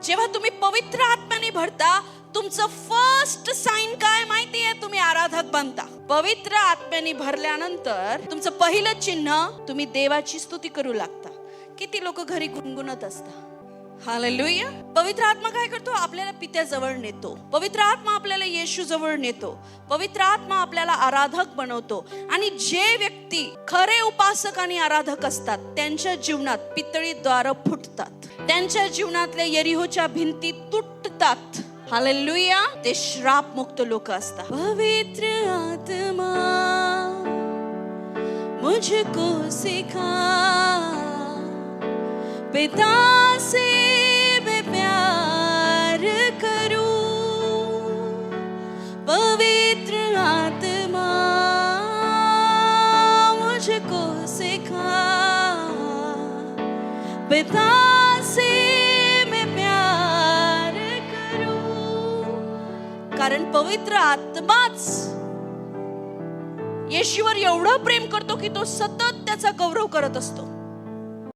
जेव्हा तुम्ही पवित्र आत्म्याने भरता, तुमचं फर्स्ट साइन काय माहितीये? तुम्ही आराधक बनता. पवित्र आत्म्याने भरल्यानंतर तुमचं पहिलं चिन्ह, तुम्ही देवाची स्तुती करू लागता. किती लोक घरी गुणगुणत असतात? हालेलुया. पवित्र आत्मा काय करतो? आपल्याला पित्याजवळ नेतो. पवित्र आत्मा आपल्याला येशू जवळ नेतो. पवित्र आत्मा आपल्याला आराधक बनवतो. आणि जे व्यक्ती खरे उपासक आणि आराधक असतात, त्यांच्या जीवनात पितळी द्वार फुटतात. त्यांच्या जीवनातल्या यरीहोच्या भिंती तुटतात. हालेलुया. ते श्राप मुक्त लोक असतात. पवित्र आत्मा मुझको सिखा, पिता से मैं प्यार करूं. पवित्र आत्मा मुझको सिखा, पिता से मैं प्यार करूं. कारण पवित्र आत्माच येशूवर एवढं प्रेम करतो की तो सतत त्याचा गौरव करत असतो.